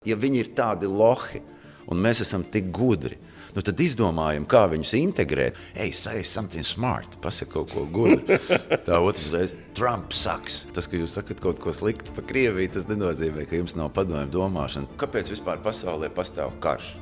Ja viņi ir tādi lohi, un mēs esam tik gudri, tad izdomājam, kā viņus integrēt. Hey, say something smart, pasaka kaut ko gudru. Tā otrs reiz, Trump sucks. Tas, ka jūs sakat kaut ko sliktu par Krieviju, tas nenozīmē, ka jums nav padomju domāšana. Kāpēc vispār pasaulē pastāv karš?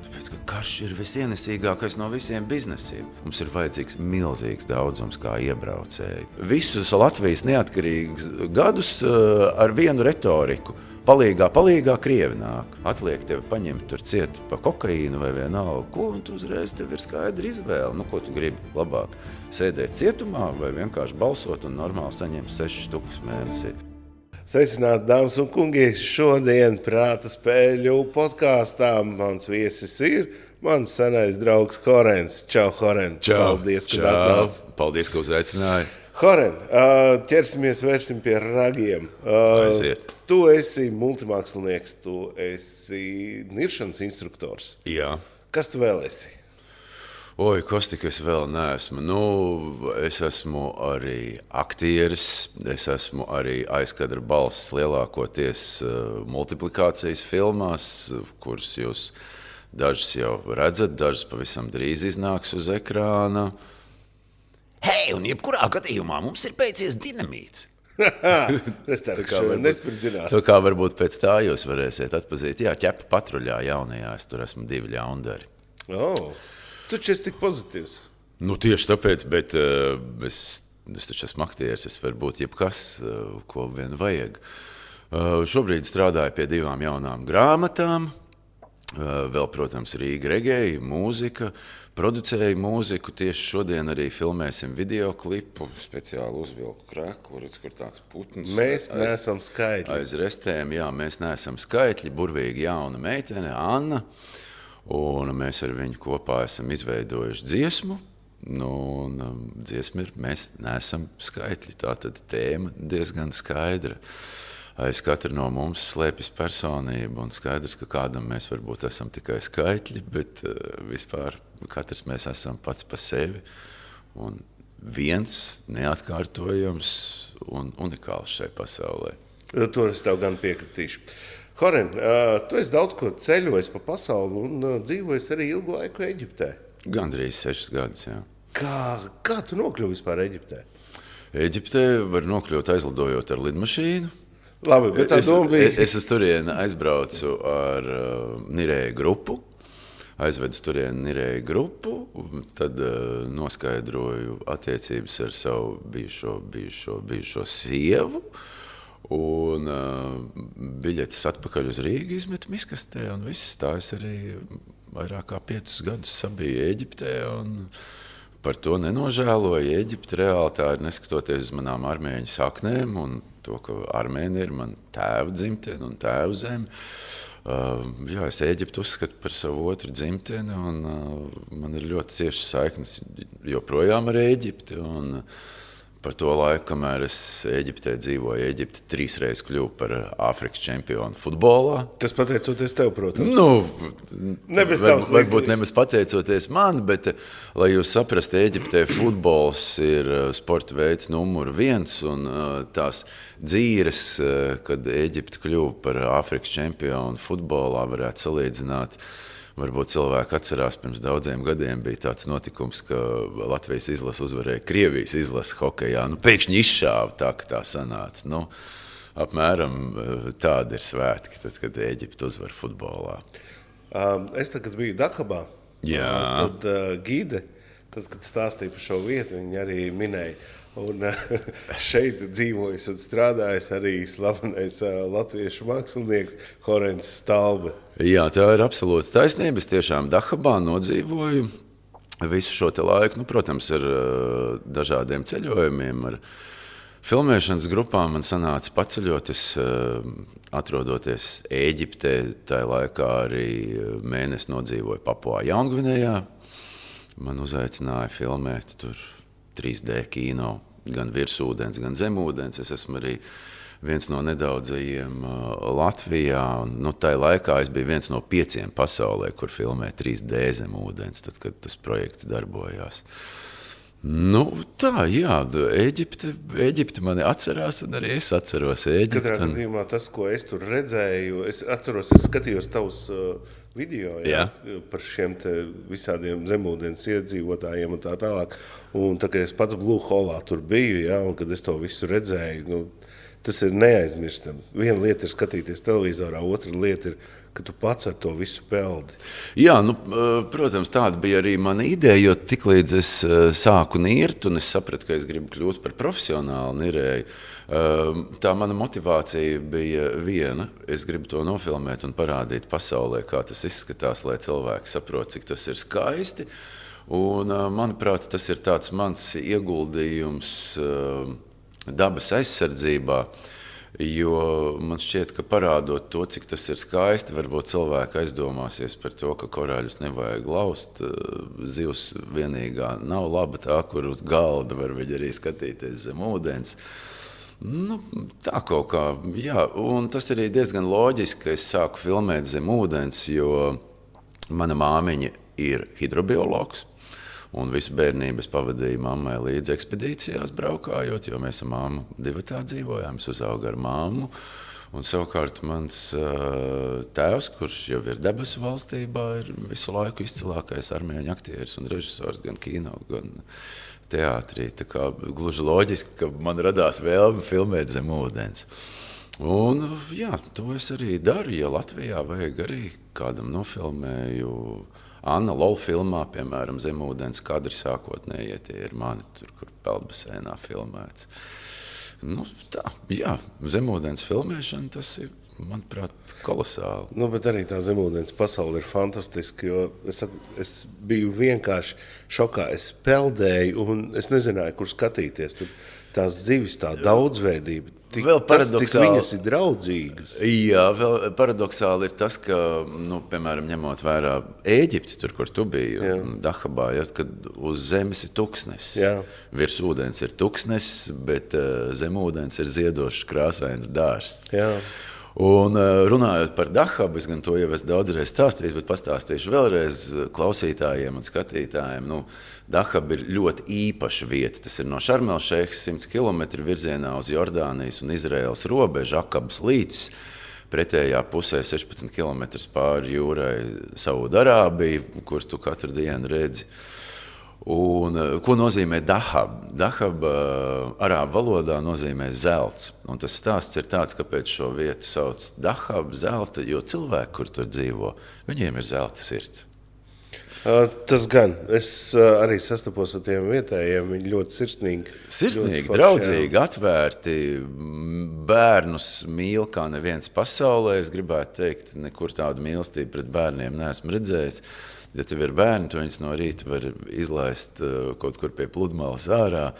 Tāpēc, ka karš ir visienesīgākais no visiem biznesiem. Mums ir vajadzīgs milzīgs daudzums kā iebraucēji. Visus Latvijas neatkarīgus gadus ar vienu retoriku. Palīgā Krievi nāk. Atliek tevi paņemt tur ciet pa kokaīnu vai vienalga. Ko, un tu uzreiz tev ir skaidra izvēle. Nu, ko tu gribi labāk? Sēdēt cietumā vai vienkārši balsot un normāli saņemt 6 štukas mēnesī? Sveicināti, dāmas un kungi! Šodien Prāta spēļu podkāstā mans viesis ir mans senais draugs Horens. Čau, Horen! Čau! Paldies, ka atnāc! Paldies, ka uzaicināji! Horen, vērsim pie ragiem. Aiziet! Tu esi multimākslinieks, tu esi niršanas instruktors. Jā. Kas tu vēl esi? Oi, kas tik es vēl neesmu. Es esmu arī aktieris, es esmu arī aizkadra balss lielākoties multiplikācijas filmās, kuras jūs dažas jau redzat, dažas pavisam drīz iznāks uz ekrāna. Hei, un jebkurā gadījumā mums ir beidzies dinamīts. Es tā kā nespridzinās. Tā kā varbūt pēc tā jūs varēsiet atpazīt. Jā, ķepa patruļā jaunajā, es tur esmu 2 ļaundari. Tu esi tik pozitīvs. Tieši tāpēc, bet es taču esmu aktieris, es varu būt jebkas, ko vien vajag. Šobrīd strādāju pie 2 jaunām grāmatām. Vēl, protams, Rīga regēja, mūzika, producēju mūziku. Tieši šodien arī filmēsim videoklipu, speciāli uzvilku kreklu, redz, kur tāds putns. Mēs neesam skaitļi. Aiz restēm, jā, mēs neesam skaitļi, burvīgi jauna meitene, Anna, un mēs ar viņu kopā esam izveidojuši dziesmu. Dziesma ir, mēs neesam skaitļi, tātad tēma diezgan skaidra. Aiz katra no mums slēpjas personība, un skaidrs, ka kādam mēs varbūt esam tikai skaitļi, bet vispār katrs mēs esam pats pa sevi. Un viens neatkārtojams un unikāls šai pasaulē. To es tev gan piekritīšu. Horen, tu esi daudz ko ceļojis pa pasauli un dzīvojis arī ilgu laiku Eģiptē. Gandrīz 6 gadus, jā. Kā tu nokļuvi vispār Eģiptē? Eģiptē var nokļūt aizlidojot ar lidmašīnu. Labi, bet tā doma bija. Es uz turieni aizbraucu ar Nirēju grupu, aizvedu turieni Nirēju grupu, tad noskaidroju attiecības ar savu bijušo sievu, un biļetes atpakaļ uz Rīgu izmetu miskastē, un viss tā es arī vairāk kā 5 gadus sabiju Eģiptē, un par to nenožēloju. Eģipte reāli tā ir, neskatoties uz manām armēņu saknēm un to, ka Armēnija ir man tēva dzimtene un tēva zeme. Es Eģiptu uzskatu par savu otru dzimteni, un man ir ļoti ciešas saiknes joprojām ar Eģipti. Un par to laiku, kamēr es Eģiptē dzīvoju, Eģipte 3 reizes kļuva par Āfrikas čempionu futbolā. Tas pateicoties tev, protams. Varbūt nemaz pateicoties man, bet, lai jūs saprastu, Eģiptē futbols ir sporta veids numur 1, un tās dzīves, kad Eģipte kļuva par Āfrikas čempionu futbolā, varētu salīdzināt. Varbūt cilvēki atcerās, pirms daudziem gadiem bija tāds notikums, ka Latvijas izlase uzvarēja Krievijas izlasi hokejā. Pēkšņi izšāva tā, ka tā sanāca. Apmēram tādi ir svētki, tad, kad Eģipte uzvar futbolā. Es tagad biju Dahabā. Jā. Tad gide, kad stāstīja par šo vietu, viņi arī minēja. Un šeit dzīvojis un strādājis arī slavenais latviešu mākslinieks Horens Stalbe. Jā, tā ir absolūta taisnība. Es tiešām Dahabā nodzīvoju visu šo te laiku. Protams, ar dažādiem ceļojumiem, ar filmēšanas grupām man sanāca paceļot. Es atrodoties Ēģiptē, tajā laikā arī mēnesi nodzīvoju Papuā Jaungvinejā. Man uzaicināja filmēt tur 3D kino, gan virsūdens, gan zemūdens. Es esmu arī viens no nedaudzajiem Latvijā. Tajā laikā es biju viens no 5 pasaulē, kur filmē 3D zemūdens, tad, kad tas projekts darbojās. Nu, tā, jā, Ēģipte mani atcerās, un arī es atceros Ēģipti. Katrā gadījumā tas, ko es tur redzēju, es atceros, es skatījos tavus video par šiem te visādiem zemūdens iedzīvotājiem un tā tālāk. Un tā, kad es pats Blue Holā tur biju, un kad es to visu redzēju, tas ir neaizmirstami. Viena lieta ir skatīties televizorā, otra lieta ir, ka tu pats ar to visu peldi. Jā, protams, tāda bija arī mana ideja, jo tiklīdz es sāku nirt, un es sapratu, ka es gribu kļūt par profesionālu nirēju, tā mana motivācija bija viena. Es gribu to nofilmēt un parādīt pasaulē, kā tas izskatās, lai cilvēki saprot, cik tas ir skaisti. Un, manuprāt, tas ir tāds mans ieguldījums dabas aizsardzībā, jo man šķiet, ka parādot to, cik tas ir skaisti, varbūt cilvēki aizdomāsies par to, ka korāļus nevajag lauzt. Zivs vienīgā nav laba tā, kur uz galda var viņi arī skatīties zem ūdens. Tā kaut kā, jā. Un tas arī diezgan loģiski, ka es sāku filmēt zem ūdens, jo mana māmiņa ir hidrobiologs. Un visu bērnību es pavadīju mammai līdz ekspedīcijās braukājot, jo mēs ar māmu divatā dzīvojām, es uzaugu ar māmu. Un savukārt mans tēvs, kurš jau ir debesu valstībā, ir visu laiku izcilākais armēņu aktieris un režisors gan kino, gan teātrī. Tā kā gluži loģiski, ka man radās vēlme filmēt zem ūdens. Un jā, to es arī daru, ja Latvijā vajag arī kādam nofilmēju. Anna Lola filmā, piemēram, zemūdens kadri sākotnēji, tie ir mani tur, kur peldbaseinā filmēts. Tā, jā, zemūdens filmēšana, tas ir, manuprāt, kolosāli. Bet arī tā zemūdens pasaule ir fantastiska, jo es biju vienkārši šokā. Es peldēju un es nezināju, kur skatīties. Tur tās zivis, tā daudzveidība. Cik viņas ir draudzīgas. Jā, vēl paradoxāli ir tas, ka, piemēram, ņemot vērā Ēģipti, tur, kur tu biji, Dahabā, kad uz zemes ir tuksnes. Virs ūdens ir tuksnes, bet zem ūdens ir ziedošs krāsains dārzs. Un runājot par Dahabu, es gan to jau esmu daudzreiz stāstījis, bet pastāstīšu vēlreiz klausītājiem un skatītājiem. Dahaba ir ļoti īpaša vieta. Tas ir no Šarmelšeikas 100 km virzienā uz Jordānijas un Izraēlas robežu, Akabas līcis. Pretējā pusē 16 km pāri jūrai Saudarābiju, kur tu katru dienu redzi. Un, ko nozīmē Dahab? Dahab arābu valodā nozīmē zelts. Un tas stāsts ir tāds, kāpēc šo vietu sauc Dahab, zelta, jo cilvēki, kur tur dzīvo, viņiem ir zelta sirds. Tas gan. Es arī sastapos ar tiem vietējiem. Viņi ļoti sirsnīgi. Sirsnīgi, draudzīgi, atvērti. Bērnus mīl kā neviens pasaulē. Es gribētu teikt, nekur tādu mīlestību pret bērniem neesmu redzējis. Ja tev ir bērni, tu viņus no rīta var izlaist kaut kur pie pludmales ārā,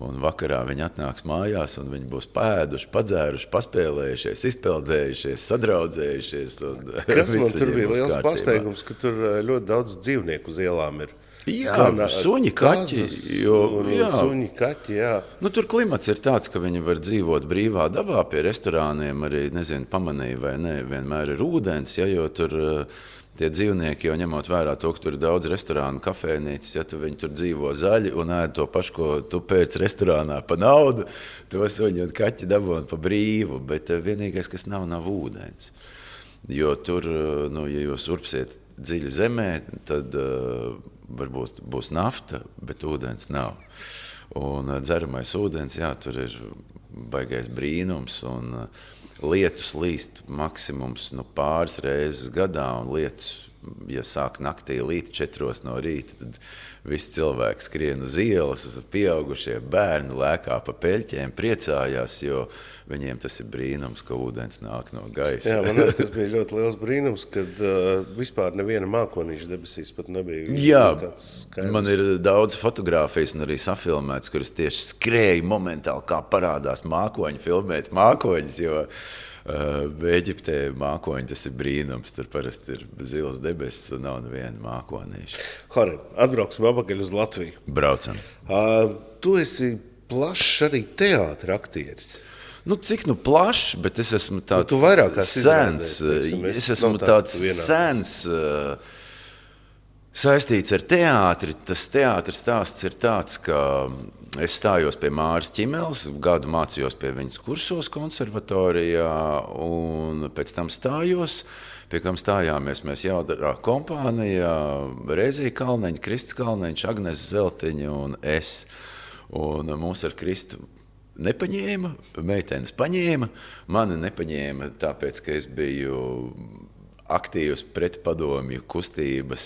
un vakarā viņi atnāks mājās, un viņi būs pēduši, padzēruši, paspēlējušies, izpeldējušies, sadraudzējušies. Kas man tur bija liels pārsteigums, ka tur ļoti daudz dzīvnieku uz ielām ir. Jā, suņi, kaķi. Suņi, kaķi, jā. Tur klimats ir tāds, ka viņi var dzīvot brīvā dabā pie restorāniem, arī, nezinu, pamanīja vai ne, vienmēr ir ūdens, jo tur tie dzīvnieki, jau ņemot vērā to, ka tur ir daudz restorānu, kafēnīcas, ja tu viņi tur dzīvo zaļi un ēd to pašu, ko tu pēc restorānā pa naudu, to suņi un kaķi dabūna pa brīvu, bet vienīgais, kas nav ūdens. Jo tur, ja jūs urpsiet dziļi zemē, tad varbūt būs nafta, bet ūdens nav. Un dzeramais ūdens, jā, tur ir baigais brīnums, un lietus līst maksimums pāris reizes gadā, un lietus, ja sāk naktī līt 4 no rīta, tad visi cilvēki skrien uz ielas, pieaugušie bērni lēkā pa peļķiem, priecājās, jo viņiem tas ir brīnums, ka ūdens nāk no gaisa. Jā, man arī tas bija ļoti liels brīnums, kad vispār neviena mākonīša debesīs pat nebija. Jā, man ir daudz fotogrāfijas un arī safilmēts, kuras tieši skrēja momentāli, kā parādās mākoņi, filmēt mākoņus, jo Ēģiptē mākoņi, tas ir brīnums, tur parasti ir zilas debesis un nav neviena mākonīša. Hori, atbrauksim apakaļ uz Latviju. Braucam. Tu esi plašs arī teātra aktieris. Cik plašs, bet es esmu tāds sens. Es esmu tāds sens saistīts ar teātri. Tas teātris stāsts ir tāds, ka es stājos pie Māras Ķimeles, gadu mācījos pie viņas kursos konservatorijā, un pēc tam stājos, pie kam stājāmies mēs Jaudārā kompānijā, Rezija Kalneņa, Kristis Kalneņš, Agnese Zeltiņa un es. Un mūs ar Kristu nepaņēma, meitenes paņēma, mani nepaņēma tāpēc, ka es biju aktīvs pretpadomju kustības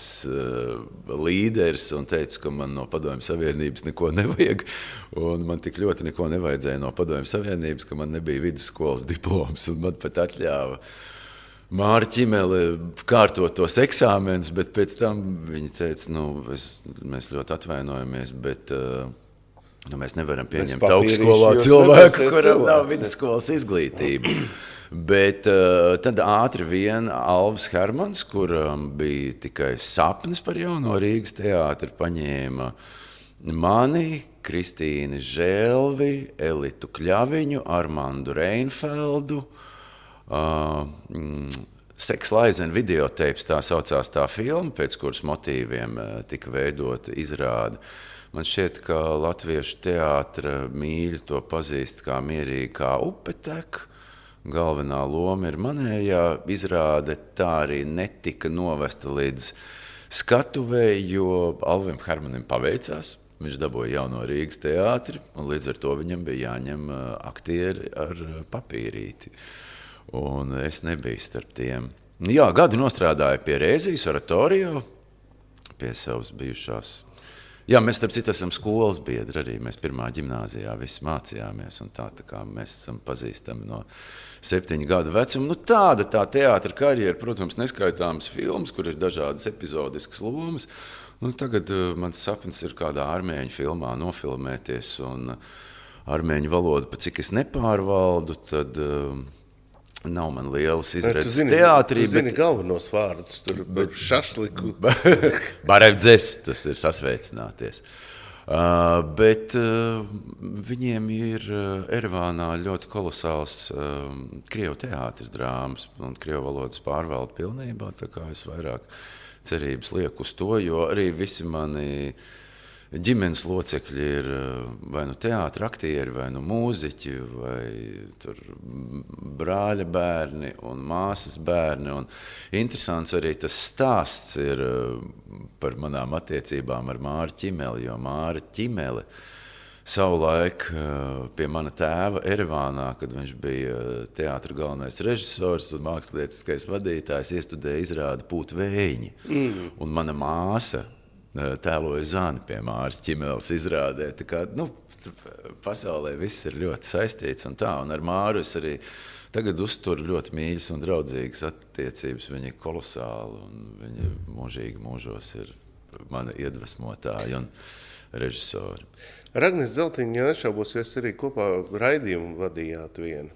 līderis un teicu, ka man no Padomju Savienības neko nevajag. Un man tik ļoti neko nevajadzēja no Padomju Savienības, ka man nebija vidusskolas diploms. Un man pat atļāva Māra Ķimele kārtot tos eksāmenus, bet pēc tam viņa teica, mēs ļoti atvainojamies, bet mēs nevaram pieņemt augstskolā cilvēku, kuram nav vidusskolas izglītība. Bet tad ātri vien Alvis Hermans, kuram bija tikai sapnis par jauno Rīgas teātri, paņēma mani, Kristīni Žēlvi, Elitu Kļaviņu, Armandu Reinfeldu, Seks Laizen videoteips, tā saucās tā filma, pēc kuras motīviem tika veidota izrāde. Man šķiet, ka latviešu teātra mīļi to pazīst kā mierīgi kā upe tek. Galvenā loma ir manējā izrāde, tā arī netika novesta līdz skatuvei, jo Alvim Hermanim paveicās. Viņš dabūja jauno Rīgas teātri, un līdz ar to viņam bija jāņem aktieri ar papīrīti. Un es nebiju starp tiem. Jā, gadu nostrādāju pie Rēzijas oratorio, pie savas bijušās. Jā, mēs starp citu esam skolas biedri arī. Mēs pirmā ģimnāzijā visi mācījāmies, un tā kā mēs esam pazīstami no 7 gadu vecuma. Tāda tā teātra karjera, protams, neskaitāmas filmas, kur ir dažādas epizodiskas lomas. Tagad mans sapnis ir kādā armēņu filmā nofilmēties, un armēņu valodu, pat cik es nepārvaldu, tad nav man lielas izredzes teātrī. Tu zini galvenos vārdus, tur šašliku. Barevdzes, tas ir sasveicināties. Bet viņiem ir Erevānā ļoti kolosāls krievu teātris drāmas un krievu valodas pārvalda pilnībā, tā kā es vairāk cerības lieku uz to, jo arī visi mani ģimenes locekļi ir vai nu teātra aktieri, vai nu mūziķi, vai tur brāļa bērni un māsas bērni. Un interesants arī tas stāsts ir par manām attiecībām ar Māru Ķimeli, jo Māra Ķimele savulaik pie mana tēva Erevānā, kad viņš bija teātra galvenais režisors un mākslinieckais vadītājs, iestudēja izrādi Pūt vējiņi. Un mana māsa tēloja Zani pie Māras Ķimeles izrādē. Tā kā, pasaulē viss ir ļoti saistīts un tā. Un ar Māru es arī tagad uzturu ļoti mīļas un draudzīgas attiecības. Viņa ir kolosāla un viņa mūžīgi mūžos ir mana iedvesmotāja un režisori. Ar Agnesi Zeltiņu, ja nešaubos, jūs arī kopā raidījumu vadījāt vienu.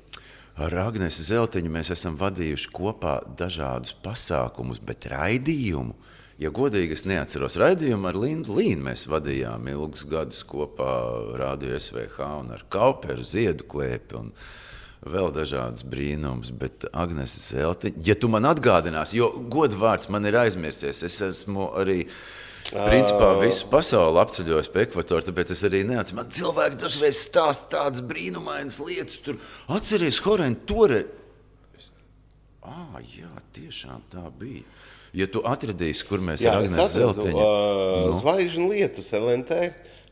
Ar Agnesi Zeltiņu mēs esam vadījuši kopā dažādus pasākumus, bet raidījumu, ja godīgi, es neatceros raidījumu, ar Lindu Līnu mēs vadījām ilgus gadus kopā Radio SVH un ar Kauperu, Ziedu klēpi un vēl dažādas brīnums, bet Agnese Zeltiņa, ja tu man atgādināsi, jo godvārds man ir aizmirsies, es esmu arī principā visu pasauli apceļojis pie ekvatora, tāpēc es arī neatceros. Man cilvēki dažreiz stāsta tādas brīnumainas lietas, tur atceries Horenti toreiz. Jā, tiešām tā bija. Ja tu atradīsi, kur mēs ar Agnesi Zeltiņu... Zvaigžņu lietus LNT.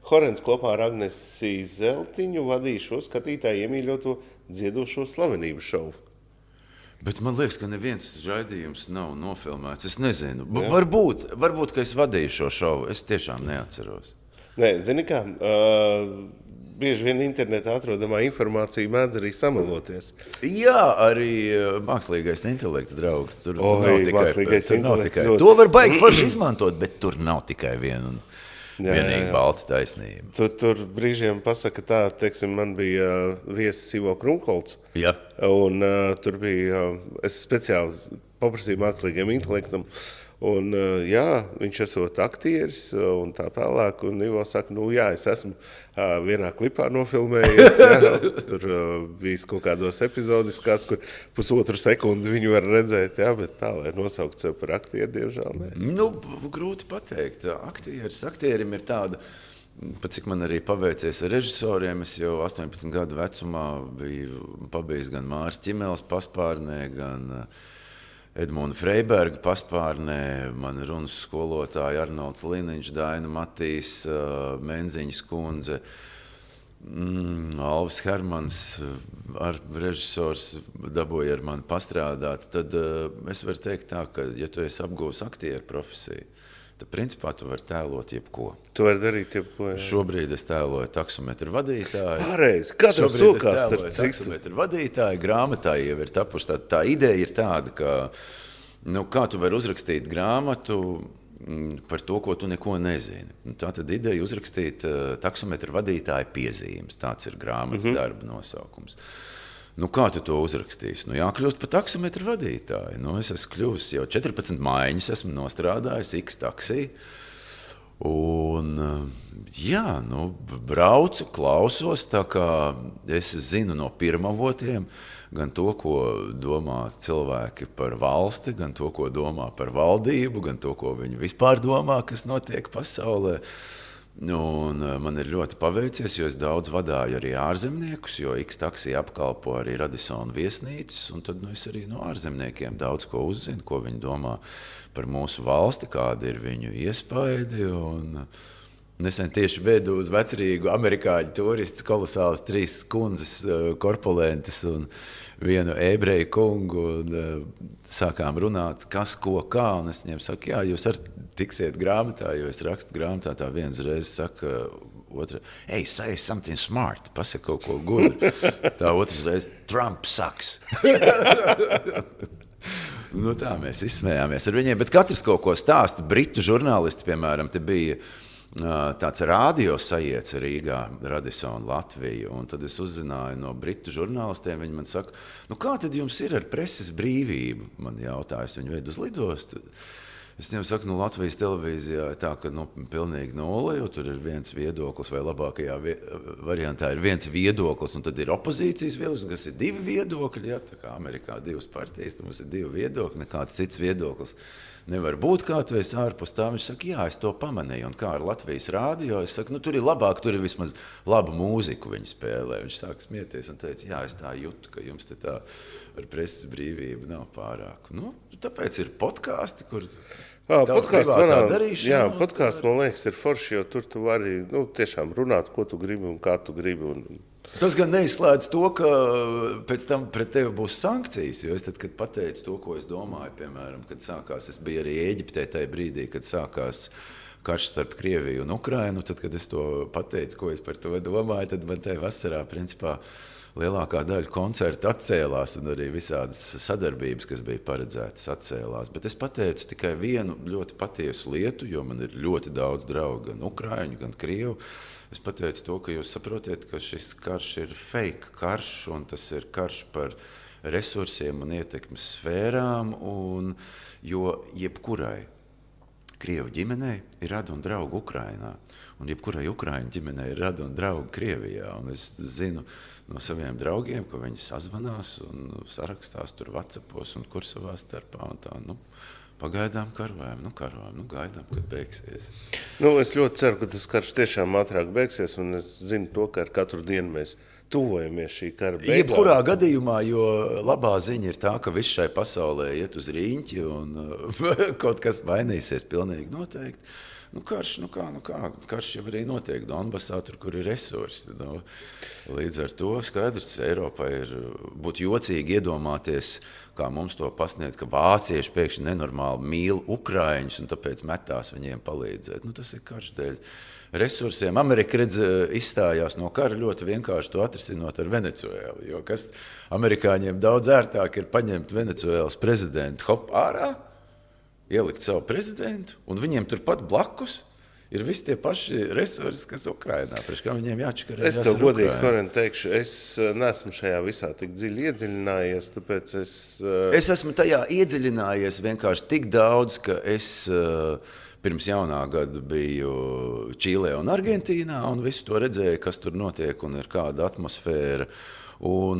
Horents kopā ar Agnesi Zeltiņu vadīja šo skatītāju iemīļoto dziedošo slavenību šovu. Bet man liekas, ka neviens raidījums nav nofilmēts. Es nezinu. Varbūt, ka es vadīju šo šovu. Es tiešām neatceros. Nē, zini kā... Bieži vien internetā atrodamā informācija mēdz arī samaloties. Jā, arī mākslīgais intelekts, draugi. Tur nav tikai. To var baigi forši izmantot, bet tur nav tikai vienīgi balta taisnība. Tur brīžiem pasaka tā, teiksim, man bija viesis Ivo Krunholts. Jā. Un tur bija, es speciāli paprasīju mākslīgiem intelektam, Un, jā, viņš esot aktieris un tā tālāk. Un Ivo saka, jā, es esmu vienā klipā nofilmējies. Jā, tur bijis kaut kādos epizodiskās, kur 1,5 sekundi viņu var redzēt. Jā, bet tā, lai nosaukt sev par aktieru, diemžēl ne. Nu, grūti pateikt. Aktierim ir tāda, pat cik man arī paveicies ar režisoriem, es jau 18 gadu vecumā biju pabijis gan Māris Ķimels paspārnē, gan Edmunda Freiberga paspārnē, mani runas skolotāji Arnolds Liniņš, Daina Matīs, Menziņas kundze, Alvis Hermans, režisors dabūja ar mani pastrādāt. Tad es varu teikt tā, ka, ja tu esi apguvis aktieru profesiju, tad principā tu vari tēlot jebko. Tu vari darīt jebko, jā. Šobrīd es tēloju taksometru vadītāju. Pareizi, katram sokās starp citu. Taksometru vadītāju, grāmatā jau ir tapuši tāda. Tā ideja ir tāda, ka, kā tu vari uzrakstīt grāmatu par to, ko tu neko nezini. Tā tad ideja uzrakstīt taksometru vadītāju piezīmes. Tāds ir grāmatas darba nosaukums. Kā tu to uzrakstīsi? Jākļūst par taksometru vadītāju. Es esmu kļuvis jau 14 maiņas, esmu nostrādājis X taksī. Un, braucu, klausos, tā kā es zinu no pirmavotiem gan to, ko domā cilvēki par valsti, gan to, ko domā par valdību, gan to, ko viņi vispār domā, kas notiek pasaulē. Un man ir ļoti paveicies, jo es daudz vadāju arī ārzemniekus, jo X taksī apkalpo arī Radisson viesnīcas, un tad es arī no ārzemniekiem daudz ko uzzinu, ko viņi domā par mūsu valsti, kādi ir viņu iespaidi. Un nesen tieši vedu uz vecrīgu amerikāņu turistus, kolosāls 3 kundzes korpulentes un vienu ebreju kungu, un sākām runāt, kas, ko, kā, un es viņiem saku, jā, jūs arī tiksiet grāmatā, jo es rakstu grāmatā, tā viens reiz saka otra, hey, say something smart, pasaka kaut ko gudru. Tā otrs reiz, Trump sucks. Tā mēs izsmējāmies ar viņiem, bet katrs kaut ko stāsta. Britu žurnālisti, piemēram, te bija tāds rādio sajiets Rīgā, Radisson Latviju, un tad es uzzināju no britu žurnālistiem, viņi man saka, kā tad jums ir ar preses brīvību? Man jautājas, viņi veid uz lidostu. Es viņam saku, Latvijas televīzijā ir tā, ka pilnīgi nulle, jo tur ir viens viedoklis, vai labākajā variantā ir viens viedoklis, un tad ir opozīcijas viedoklis, kas ir 2 viedokļi, ja, tā kā Amerikā 2 partijas, tad mums ir 2 viedokļi, nekāds cits viedoklis nevar būt, kā tu esi ārpus tā. Viņš saka, jā, es to pamanīju, un kā ar Latvijas rādio, es saku, tur ir labāk, tur ir vismaz labu mūziku viņi spēlē. Viņš sāk smieties un teica, jā, es tā jūtu, ka jums te tā ar preses brīvību nav pārāk. Tāpēc ir podkāsti, kur podkāsts, man liekas, ir forši, jo tur tu vari tiešām runāt, ko tu gribi un kā tu gribi. Tas gan neizslēdz to, ka pēc tam pret tevi būs sankcijas, jo es tad, kad pateicu to, ko es domāju, piemēram, kad sākās, es biju arī Ēģiptē tajā brīdī, kad sākās karš starp Krieviju un Ukrainu, tad, kad es to pateicu, ko es par to domāju, tad man tajā vasarā, principā, lielākā daļa koncertu atcēlās un arī visādas sadarbības, kas bija paredzētas, atcēlās. Bet es pateicu tikai vienu ļoti patiesu lietu, jo man ir ļoti daudz draugu, gan Ukraiņu, gan Krievu. Es pateicu to, ka jūs saprotiet, ka šis karš ir fake karš, un tas ir karš par resursiem un ietekmes sfērām, jo jebkurai Krievu ģimenei ir radi un draugi Ukrainā, un jebkurai Ukraiņu ģimenei ir radi un draugi Krievijā. Un es zinu no saviem draugiem, ka viņi sazvanās un sarakstās tur WhatsAppos un kur savā starpā. Un tā, pagaidām karojam, gaidām, kad beigsies. Es ļoti ceru, ka tas karš tiešām ātrāk beigsies, un es zinu to, ka ar katru dienu mēs tuvojamies šī kara beigām. Jebkurā gadījumā, jo labā ziņa ir tā, ka viss šai pasaulē iet uz rīņķi un kaut kas mainīsies pilnīgi noteikti. Karš jau arī notiek Donbasā, tur, kur ir resursi. Līdz ar to skaidrs, Eiropai būtu jocīgi iedomāties, kā mums to pasniedz, ka vācieši pēkšņi nenormāli mīl Ukraiņus un tāpēc metās viņiem palīdzēt. Tas ir karš dēļ resursiem. Amerika izstājās no kara ļoti vienkārši to atrisinot ar Venecuēlu, jo kas amerikāņiem daudz ērtāk ir paņemt Venecuēlas prezidentu ārā, ielikt savu prezidentu, un viņiem turpat blakus Ir visi tie paši resursi, kas Ukrainā. Priekš kā viņiem jāčakarējās Es tev ar godīgi, Ukrainu. Koren, teikšu, es neesmu šajā visā tik dziļi iedziļinājies, tāpēc Es esmu tajā iedziļinājies vienkārši tik daudz, ka es pirms jaunā gada biju Čīlē un Argentīnā un visu to redzēju, kas tur notiek un ir kāda atmosfēra. Un,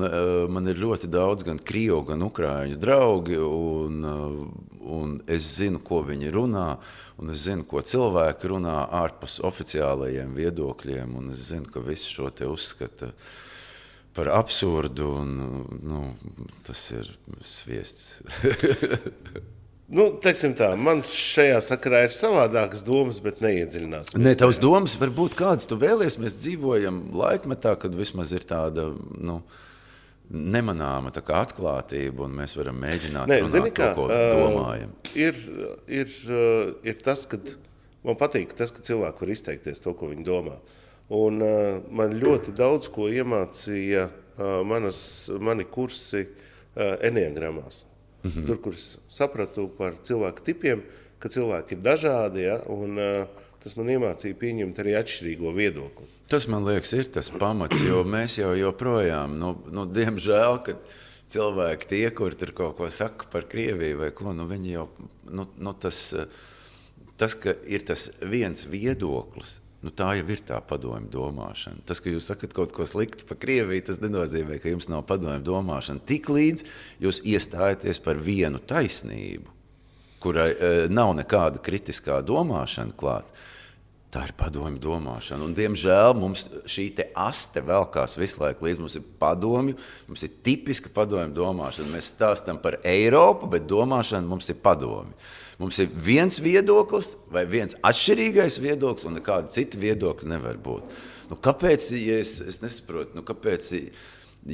man ir ļoti daudz gan krievu, gan ukrāņu draugi, un es zinu, ko viņi runā, un es zinu, ko cilvēki runā ārpus oficiālajiem viedokļiem, un es zinu, ka visi šo te uzskata par absurdu, un tas ir sviests. Teiksim tā, man šajā sakarā ir savādākas domas, bet neiedziļinās. Nē, tavs domas var būt kādas tu vēlies. Mēs dzīvojam laikmetā, kad vismaz ir tāda nemanāma tā kā atklātība, un mēs varam mēģināt runāt to, ko domājam. Ir tas, ka man patīk tas, ka cilvēki var izteikties to, ko viņi domā. Un man ļoti daudz ko iemācīja mani kursi enneagramās. Tur, kur es sapratu par cilvēku tipiem, ka cilvēki ir dažādi, ja, un tas man iemācīja pieņemt arī atšķirīgo viedokli. Tas, man liekas, ir tas pamats, jo mēs joprojām, diemžēl, kad cilvēki tie, kuri tur kaut ko saka par Krieviju vai ko, viņi jau, tas, ka ir tas viens viedoklis, tā jau ir tā padomju domāšana. Tas, ka jūs sakat kaut ko sliktu par Krieviju, tas nenozīmē, ka jums nav padomju domāšana. Tiklīdz jūs iestājaties par vienu taisnību, kurai nav nekāda kritiskā domāšana klāt, tā ir padomju domāšana. Un, diemžēl mums šī te aste velkās visu laiku līdz. Mums ir padomju, mums ir tipiska padomju domāšana. Mēs stāstam par Eiropu, bet domāšana mums ir padomju. Mums ir viens viedoklis vai viens atšķirīgais viedoklis, un nekāda cita viedokļa nevar būt. Kāpēc, ja es nesaprotu, kāpēc,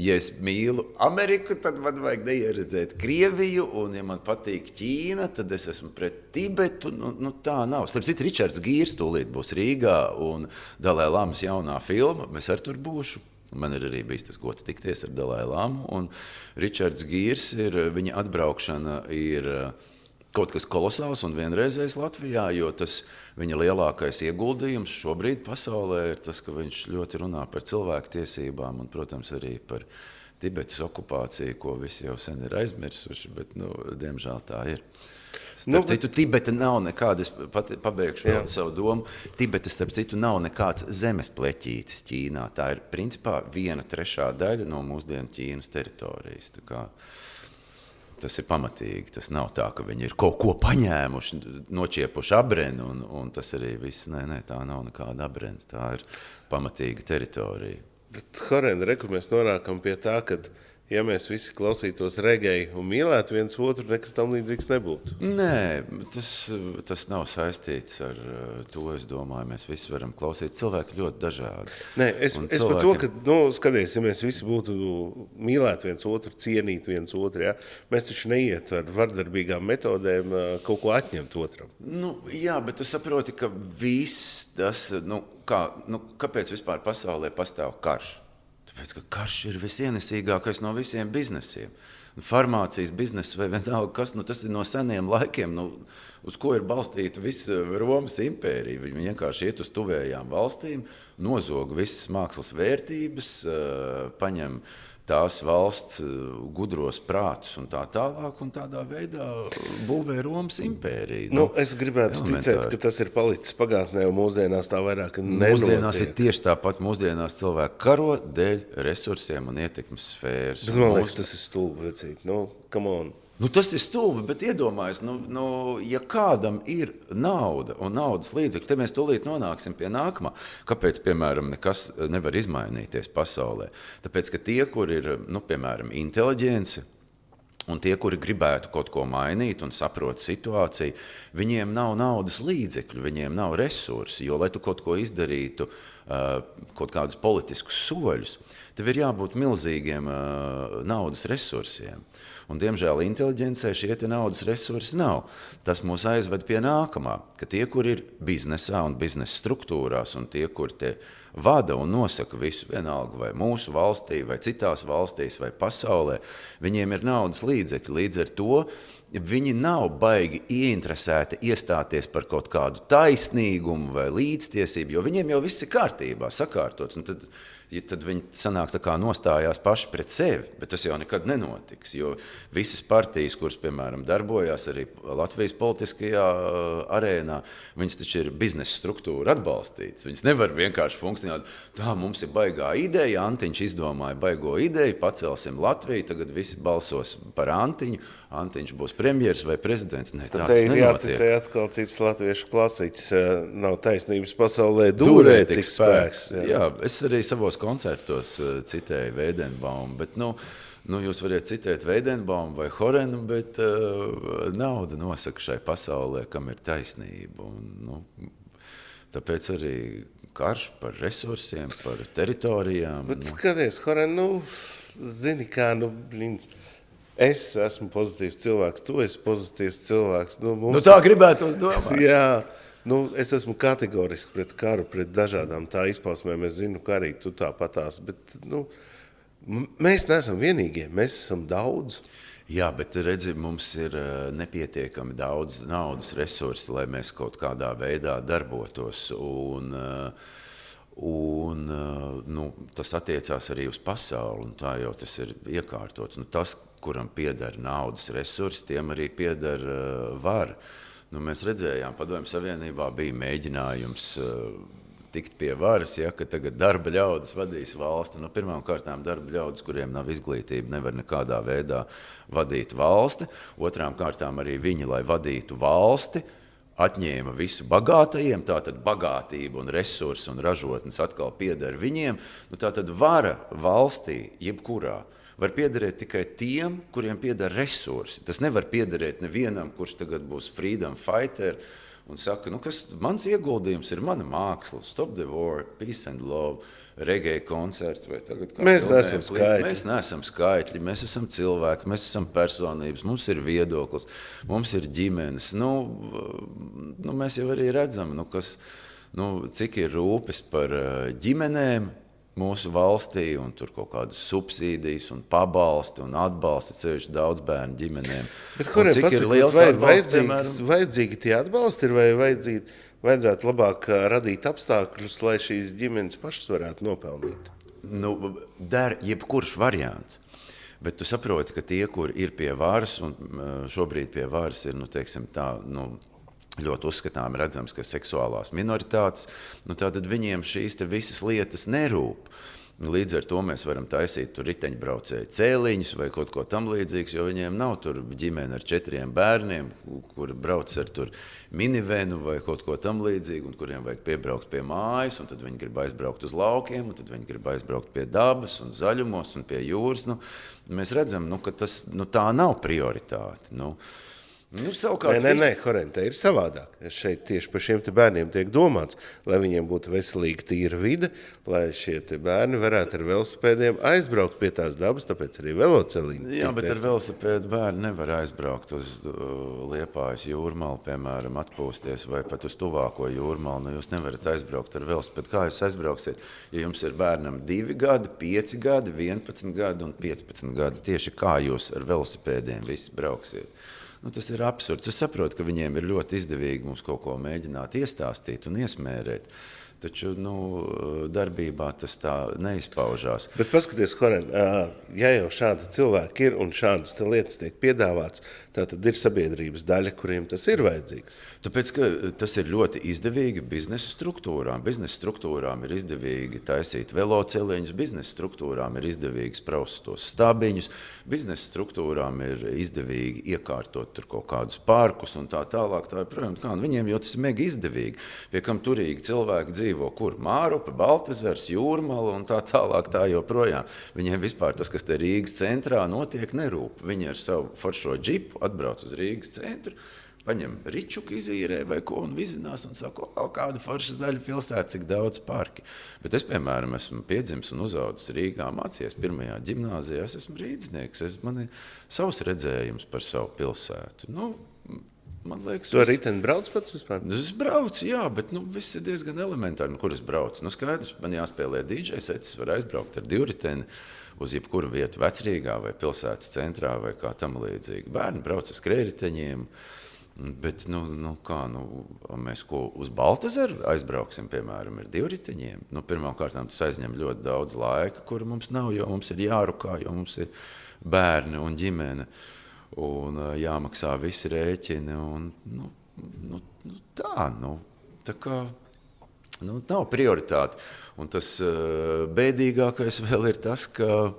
ja es mīlu Ameriku, tad man vajag neieredzēt Krieviju, un ja man patīk Ķīna, tad es esmu pret Tibetu. Tā nav. Starp citu, Ričards Gīrs tūlīt būs Rīgā, un Dalai Lamas jaunā filma, mēs ar tur būšu. Man ir arī bijis tas gods tikties ar Dalai Lamu, un Ričards Gīrs, viņa atbraukšana ir kaut kas kolosāls un vienreizējs Latvijā, jo tas viņa lielākais ieguldījums šobrīd pasaulē ir tas, ka viņš ļoti runā par cilvēktiesībām un, protams, arī par Tibetas okupāciju, ko visi jau sen ir aizmirsuši, bet, diemžēl tā ir. Starp citu, Tibeta nav nekāda, es pabeigšu vēl savu domu, Tibeta, starp citu, nav nekāds zemes pleķītis Ķīnā. Tā ir, principā, 1/3 daļa no mūsdienu Ķīnas teritorijas. Tā kā tas ir pamatīgi. Tas nav tā, ka viņi ir kaut ko paņēmuši, nočiepuši abreni, un tas arī viss. Nē, tā nav nekāda abrena. Tā ir pamatīga teritorija. Horenda, reku mēs norākam pie tā, ka ja mēs visi klausītos regēju un mīlētu viens otru, nekas tam līdzīgs nebūtu. Nē, tas nav saistīts ar to, es domāju, mēs visi varam klausīt. Cilvēki ļoti dažādi. Nē, es par to, ka, skaties, ja mēs visi būtu mīlēt viens otru, cienīt viens otru, ja, mēs taču neietu ar vardarbīgām metodēm kaut ko atņemt otram. Jā, bet tu saproti, ka viss tas, kāpēc vispār pasaulē pastāv karš? Tāpēc, ka karš ir visienesīgākais no visiem biznesiem. Farmācijas biznesa vai vienalga kas, tas ir no seniem laikiem, uz ko ir balstīta visa Romas impērija. Viņi vienkārši iet uz tuvējām valstīm, nozog visas mākslas vērtības, paņem tās valsts gudros prātus un tā tālāk, un tādā veidā būvē Romas impēriju. Es gribētu ticēt, ka tas ir palicis pagātnē, un mūsdienās tā vairāk nenotiek. Mūsdienās ir tieši tāpat. Mūsdienās cilvēki karo dēļ resursiem un ietekmes sfēras. Bet man liekas, tas ir stulbi, vecīt. Come on. Tas ir stulbi, bet iedomājies, ja kādam ir nauda un naudas līdzekļi, tad mēs tūlīt nonāksim pie nākamā. Kāpēc, piemēram, nekas nevar izmainīties pasaulē? Tāpēc, ka tie, kur ir, piemēram, inteliģence, un tie, kuri gribētu kaut ko mainīt un saprot situāciju, viņiem nav naudas līdzekļu, viņiem nav resursi, jo, lai tu kaut ko izdarītu, kaut kādus politiskus soļus, tev ir jābūt milzīgiem naudas resursiem. Un, diemžēl, inteliģencē šie naudas resursi nav. Tas mūs aizved pie nākamā, ka tie, kur ir biznesā un biznesa struktūrās, un tie, kur te vada un nosaka visu, vienalga vai mūsu valstī, vai citās valstīs, vai pasaulē, viņiem ir naudas līdzekļi. Līdz ar to viņi nav baigi ieinteresēti iestāties par kaut kādu taisnīgumu vai līdztiesību, jo viņiem jau viss ir kārtībā, sakārtots. Un tad viņi sanāk tā kā nostājās paši pret sevi, bet tas jau nekad nenotiks, jo visas partijas, kuras, piemēram, darbojās arī Latvijas politiskajā arēnā, viņas taču ir biznesa struktūra atbalstītas. Viņas nevar vienkārši funkcionēt, tā mums ir baigā ideja, Antiņš izdomāja baigo ideju, pacelsim Latviju, tagad visi balsos par Antiņu, Antiņš būs premjers vai prezidents. Ne, tā tas nenotiek. Jācitē atkal cits latviešu klasiķis, nav taisnības pasaulē, dūrē tik spēks. Jā, es arī savos koncertos citēju Veidenbaumu, bet jūs variet citēt Veidenbaumu vai Horenu, bet nauda nosaka šai pasaulē, kam ir taisnība. Un, tāpēc arī karš par resursiem, par teritorijām. Bet skaties, Horen, zini kā, es esmu pozitīvs cilvēks, tu esi pozitīvs cilvēks. Tā gribētos domāt. Jā. Es esmu kategoriski pret karu, pret dažādām tā izpausmēm. Es zinu, ka arī tu tāpatās, bet mēs neesam vienīgie, mēs esam daudz. Jā, bet redzi, mums ir nepietiekami daudz naudas resursi, lai mēs kaut kādā veidā darbotos. Un tas attiecās arī uz pasauli, un tā jau tas ir iekārtots. Tas, kuram pieder naudas resursi, tiem arī pieder vara. Mēs redzējām, Padomju Savienībā bija mēģinājums tikt pie varas, ka tagad darba ļaudis vadīs valsti. Pirmām kārtām darba ļaudis, kuriem nav izglītība, nevar nekādā veidā vadīt valsti. Otrām kārtām arī viņi, lai vadītu valsti, atņēma visu bagātajiem, tātad bagātība un resursi un ražotnes atkal pieder viņiem. Tātad vara valstī, jebkurā, var piederēt tikai tiem, kuriem pieder resursi. Tas nevar piederēt nevienam, kurš tagad būs freedom fighter un saka, kas mans ieguldījums ir mana māksla, Stop the War, Peace and Love, reggae koncerti. Vai tagad mēs neesam skaitļi. Mēs neesam skaitļi, mēs esam cilvēki, mēs esam personības, mums ir viedoklis, mums ir ģimenes. Mēs jau arī redzam, cik ir rūpes par ģimenēm mūsu valstī, un tur kaut kādas subsīdijas, un pabalsti, un atbalsti ceļš daudz bērnu ģimenēm. Bet, cik ir liels atbalsts, vajadzīgi tie atbalsti ir, vai vajadzētu labāk radīt apstākļus, lai šīs ģimenes pašas varētu nopelnīt? Der jebkurš variants. Bet tu saproti, ka tie, kur ir pie varas, un šobrīd pie varas ir, ļoti uzskatām redzams, ka seksuālās minoritātes, tātad viņiem šīs te visas lietas nerūp. Līdz ar to mēs varam taisīt tur riteņbraucēju cēliņus vai kaut ko tam līdzīgs, jo viņiem nav tur ģimene ar 4 bērniem, kur brauc ar tur minivenu vai kaut ko tam līdzīgu, un kuriem vajag piebraukt pie mājas, un tad viņi grib aizbraukt uz laukiem, un tad viņi grib aizbraukt pie dabas un zaļumos un pie jūras. Mēs redzam, ka tas tā nav prioritāte. Nē, Horente, ir savādāk. Šeit tieši par šiem bērniem tiek domāts, lai viņiem būtu veselīga tīra vide, lai šie bērni varētu ar velosipēdiem aizbraukt pie tās dabas, tāpēc arī veloceliņi. Jā, bet ar velosipēdu bērni nevar aizbraukt uz Liepājas jūrmalu, piemēram, atpūsties, vai pat uz tuvāko jūrmalu. Jūs nevarat aizbraukt ar velosipēdu. Kā jūs aizbrauksiet, ja jums ir bērnam 2 gadi, 5 gadi, 11 gadi un 15 gadi? Tieši kā jūs ar velosipēdiem visi brauksiet? Tas ir absurds. Es saprotu, ka viņiem ir ļoti izdevīgi mums kaut ko mēģināt iestāstīt un iesmērēt, taču darbībā tas tā neizpaužās. Bet paskaties, Horen, ja jau šādi cilvēki ir un šādas lietas tiek piedāvāts, tā tad ir sabiedrības daļa, kuriem tas ir vajadzīgs. Tāpēc, ka tas ir ļoti izdevīgi biznesa struktūrām. Biznesa struktūrām ir izdevīgi taisīt veloceliņus, biznesa struktūrām ir izdevīgi spraust tos stabiņus, biznesa struktūrām ir izdevīgi iekārtot tur kaut kādus parkus un tā tālāk. Viņiem jau tas ir mega izdevīgi. Pie kam turīgi cilvēki dzīvo, kur Mārupe, Baltezers, Jūrmala un tā tālāk tā joprojām. Viņiem vispār tas, kas te Rīgas centrā notiek, nerūp. Viņi ar savu foršo džipu atbrauc uz Rīgas centru, paņem ričuku, izīrē vai ko un vizinās un saka, kāda forša zaļa pilsēta, cik daudz parki. Bet es, piemēram, esmu piedzimis un uzaudzis Rīgā, mācījies 1. ģimnāzijā, es esmu rīdznieks, man ir savs redzējums par savu pilsētu. man liekas, Tu ar riteni brauc pats vispār? Es braucu, jā, bet viss ir diezgan elementāri. Kur es braucu? Skaidrs, man jāspēlē DJ sets, es varu aizbraukt ar divriteni uz jebkuru vietu Vecrīgā vai pilsētas centrā vai kā tam līdzīgi. Bērni brauc ar skrējriteņiem. Bet mēs uz Baltazaru aizbrauksim, piemēram, ar divriteņiem. Pirmkārt, tas aizņem ļoti daudz laika, kuru mums nav, jo mums ir jārukā, jo mums ir bērni un ģimene. Un jāmaksā visi rēķini. Tā kā nav prioritāte. Un tas bēdīgākais vēl ir tas, ka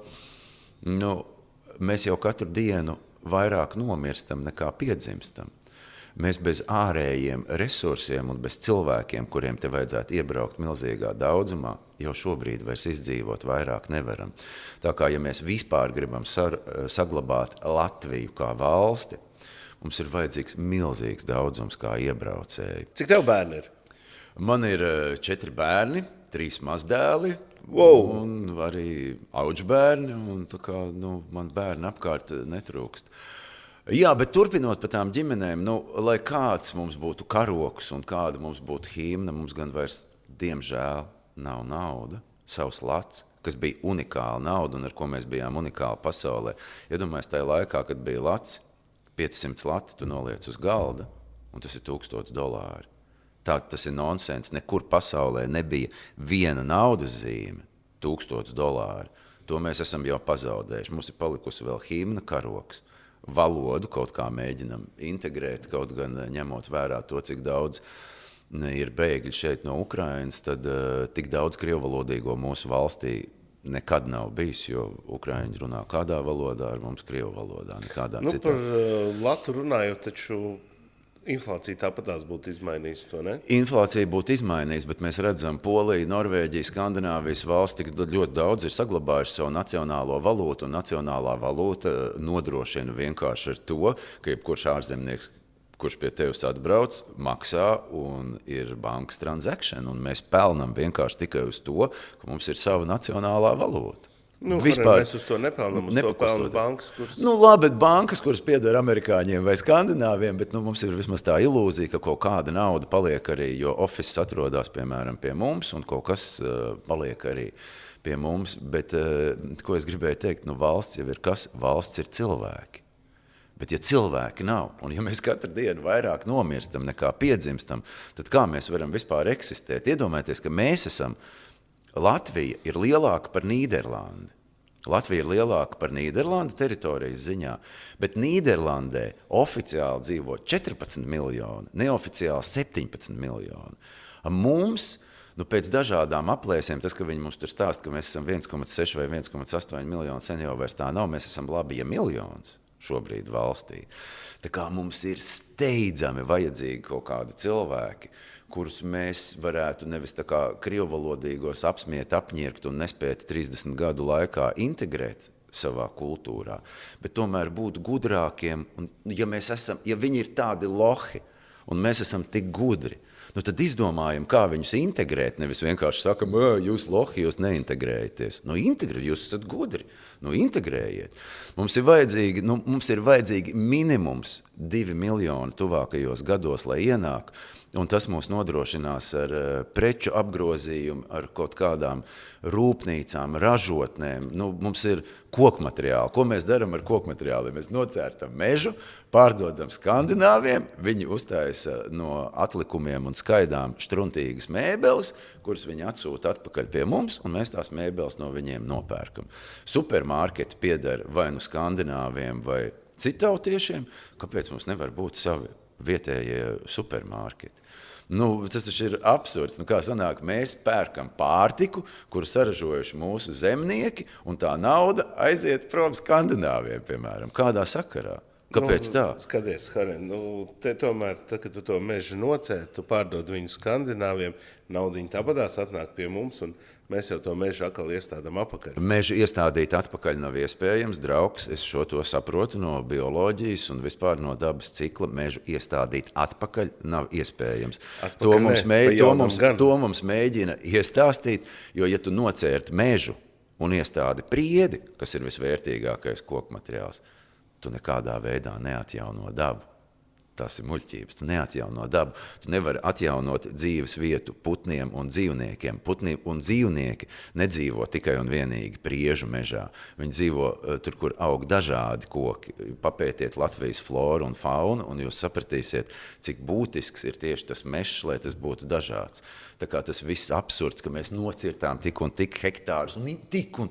mēs jau katru dienu vairāk nomirstam nekā piedzimstam. Mēs bez ārējiem resursiem un bez cilvēkiem, kuriem te vajadzētu iebraukt milzīgā daudzumā, jau šobrīd vairs izdzīvot vairāk nevaram. Tā kā, ja mēs vispār gribam saglabāt Latviju kā valsti, mums ir vajadzīgs milzīgs daudzums kā iebraucēji. Cik tev bērni ir? Man ir 4 bērni, 3 mazdēli. Wow. Un arī auģbērni. Man bērni apkārt netrūkst. Jā, bet turpinot par tām ģimenēm, lai kāds mums būtu karoks un kāda mums būtu himna, mums gan vairs, diemžēl, nav nauda, savs lats, kas bija unikāla nauda un ar ko mēs bijām unikāli pasaulē. Iedomājies tajā laikā, kad bija lats, 500 lati tu noliec uz galda, un tas ir $1000. Tas ir nonsens. Nekur pasaulē nebija viena naudas zīme, $1000. To mēs esam jau pazaudējuši. Mums ir palikusi vēl himna, karoks. Valodu kaut kā mēģinam integrēt, kaut gan ņemot vērā to, cik daudz ir bēgļi šeit no Ukrainas, tad tik daudz krievvalodīgo mūsu valstī nekad nav bijis, jo ukraiņi runā kādā valodā, ar mums krievu valodā, nekādā citā. Par latu runājot, taču inflācija tāpatās būtu izmainījusi to, ne? Inflācija būtu izmainījusi, bet mēs redzam, Polija, Norvēģija, Skandināvijas valsts tik ļoti daudz ir saglabājuši savu nacionālo valūtu, un nacionālā valūta nodrošina vienkārši ar to, ka jebkurš ārzemnieks, kurš pie tevis atbrauc, maksā un ir bankas transaction, un mēs pelnam vienkārši tikai uz to, ka mums ir sava nacionālā valūta. Vispār mēs uz to nepelnam, uz to pelnu bankas, kuras... Labi, bet bankas, kuras pieder amerikāņiem vai skandināviem, bet mums ir vismaz tā ilūzija, ka kaut kāda nauda paliek arī, jo office atrodas, piemēram, pie mums, un kaut kas paliek arī pie mums. Bet, ko es gribēju teikt, valsts jau ir kas? Valsts ir cilvēki. Bet ja cilvēki nav, un ja mēs katru dienu vairāk nomirstam nekā piedzimstam, tad kā mēs varam vispār eksistēt? Iedomājieties, ka mēs esam... Latvija ir lielāka par Nīderlandi. Latvija ir lielāka par Nīderlandi teritorijas ziņā, bet Nīderlandē oficiāli dzīvo 14 miljoni, neoficiāli 17 miljoni. Mums, pēc dažādām aplēsēm, tas, ka viņi mums tur stāsta, ka mēs esam 1,6 vai 1,8 miljoni, sen jau vairs tā nav, mēs esam labi, ja miljons šobrīd valstī. Tā kā mums ir steidzami vajadzīgi kaut kādi cilvēki, kurus mēs varētu nevis tā kā krievvalodīgos apsmiet, apņirkt un nespēt 30 gadu laikā integrēt savā kultūrā, bet tomēr būt gudrākiem. Un, ja viņi ir tādi lohi un mēs esam tik gudri, tad izdomājam, kā viņus integrēt, nevis vienkārši sakam, jūs lohi, jūs neintegrējaties. Jūs esat gudri, integrējiet. Mums ir vajadzīgi minimums 2 miljoni tuvākajos gados, lai ienāk. Un tas mūs nodrošinās ar preču apgrozījumu, ar kaut kādām rūpnīcām, ražotnēm. Mums ir kokmateriāli. Ko mēs darām ar kokmateriāliem? Mēs nocērtam mežu, pārdodam skandināviem, viņi uztaisa no atlikumiem un skaidām štruntīgas mēbeles, kuras viņi atsūta atpakaļ pie mums, un mēs tās mēbeles no viņiem nopērkam. Supermarketi pieder vai nu skandināviem vai citautiešiem, kāpēc mums nevar būt savi vietējie supermarketi? Tas taču ir absurds. Kā sanāk, mēs pērkam pārtiku, kuru saražojuši mūsu zemnieki, un tā nauda aiziet prom skandināviem, piemēram. Kādā sakarā? Kāpēc tā? Skaties, Haren, te tomēr, tad, kad tu to mežu nocēri, tu pārdod viņu skandināviem, naudiņa tāpatās atnāk pie mums, un mēs jau to mežu atkal iestādām atpakaļ. Mežu iestādīt atpakaļ nav iespējams, draugs, es šo to saprotu no bioloģijas un vispār no dabas cikla. Mežu iestādīt atpakaļ nav iespējams. To mums mēģina iestāstīt, jo ja tu nocērti mežu un iestādi priedi, kas ir visvērtīgākais kokmateriāls, tu nekādā veidā neatjauno dabu. tās ir muļķības. Tu neatjauno dabu. Tu nevari atjaunot dzīves vietu putniem un dzīvniekiem. Putni un dzīvnieki nedzīvo tikai un vienīgi Priežu mežā. Viņi dzīvo tur, kur aug dažādi koki. Papētiet Latvijas floru un faunu, un jūs sapratīsiet, cik būtisks ir tieši tas mežs, lai tas būtu dažāds. Tā kā tas viss absurds, ka mēs nocirtām tik un tik hektārus, un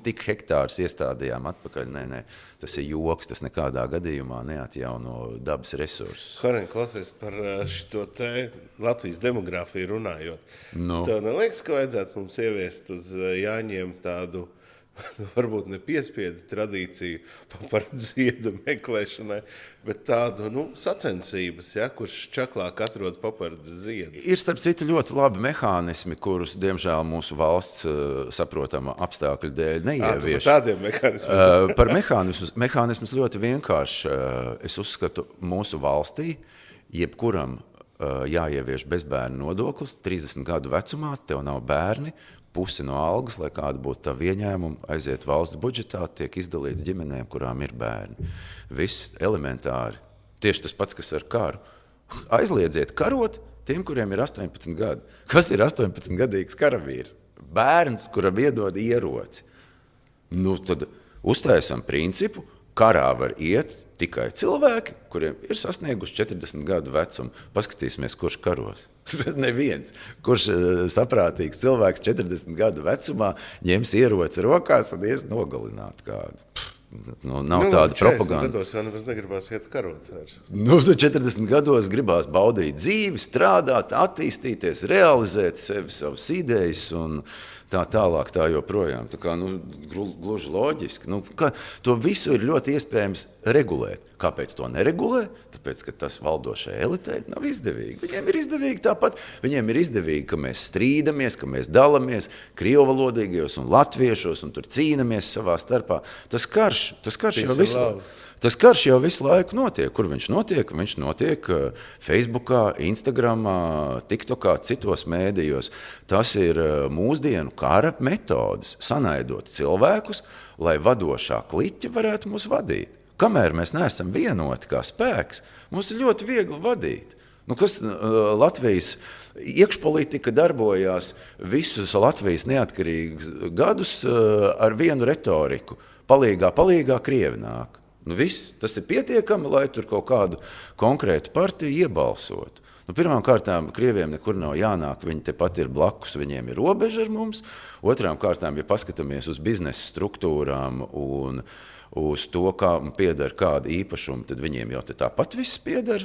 tik hektārus iestādījām atpakaļ. Nē, tas ir joks, tas nekādā gadījumā neatjauno dabas resursus. Horen, klausies par šito te Latvijas demogrāfiju runājot. Nu. Tev neliekas, ka vajadzētu mums ieviest uz Jāņiem tādu, varbūt ne piespiedu tradīciju par ziedu meklēšanai, bet tādu, sacensības, ja, kurš čaklāk atrod papardes ziedu. Ir, starp citu, ļoti labi mehānismi, kurus, diemžēl, mūsu valsts saprotama apstākļu dēļ neievieš. Par tādiem mehānismiem. Par mehānismus ļoti vienkārši. Es uzskatu, mūsu valstī jebkuram jāievieš bezbērnu nodoklis. 30 gadu vecumā tev nav bērni, pusi no algas, lai kāda būtu tā ieņēmuma, aiziet valsts budžetā, tiek izdalīts ģimenēm, kurām ir bērni. Viss elementāri. Tieši tas pats, kas ar karu. Aizliedziet karot tiem, kuriem ir 18 gadi. Kas ir 18-gadīgs karavīrs? Bērns, kuram iedod ieroci. Tad uztaisam principu, karā var iet tikai cilvēki, kuriem ir sasnieguši 40 gadu vecumu. Paskatīsimies, kurš karos. Neviens. Kurš saprātīgs cilvēks 40 gadu vecumā ņems ieroci rokās un ies nogalināt kādu. Nav tāda propaganda. 40 gados jau nemaz negribās iet karot vairs. 40 gados gribās baudīt dzīvi, strādāt, attīstīties, realizēt sevi, savas idejas un tā tālāk, tā joprojām. Tā kā, gluži loģiski. To visu ir ļoti iespējams regulēt. Kāpēc to neregulē? Tāpēc, ka tas valdošai elitei nav izdevīgi. Viņiem ir izdevīgi tāpat. Viņiem ir izdevīgi, ka mēs strīdamies, ka mēs dalamies krievalodīgajos un latviešos un tur cīnamies savā starpā. Tas karš jau visu laiku. Tas karš jau visu laiku notiek. Kur viņš notiek? Viņš notiek Facebookā, Instagramā, TikTokā, citos mēdījos. Tas ir mūsdienu kara metodes. Sanaidot cilvēkus, lai vadošā kliķa varētu mūs vadīt. Kamēr mēs neesam vienoti kā spēks, mums ir ļoti viegli vadīt. Kas Latvijas iekšpolitika darbojās visus Latvijas neatkarīgus gadus ar vienu retoriku. Palīgā Krievi nāk. Viss, tas ir pietiekami, lai tur kaut kādu konkrētu partiju iebalsotu. Pirmām kārtām Krieviem nekur nav jānāk, viņi tepat ir blakus, viņiem ir robeža ar mums. Otrām kārtām, ja paskatāmies uz biznesa struktūrām un uz to, kā pieder kāda īpašuma, tad viņiem jau tāpat viss pieder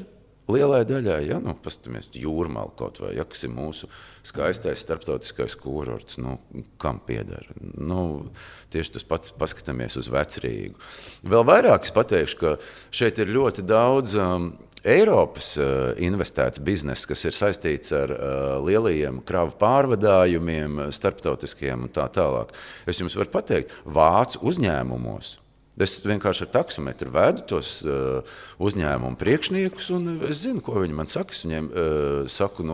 lielai daļai. Ja? Paskatāmies Jūrmalu kaut vai, ja, kas ir mūsu skaistais starptautiskais kurorts, kam pieder. Tieši tas pats paskatāmies uz Vecrīgu. Vēl vairāk es pateikšu, ka šeit ir ļoti daudz Eiropas investēts bizness, kas ir saistīts ar lielajiem kravu pārvadājumiem, starptautiskiem un tā tālāk. Es jums varu pateikt, vācu uzņēmumos. Es vienkārši ar taksometru vedu tos uzņēmumu priekšniekus, un es zinu, ko viņi man saka. Es viņiem saku,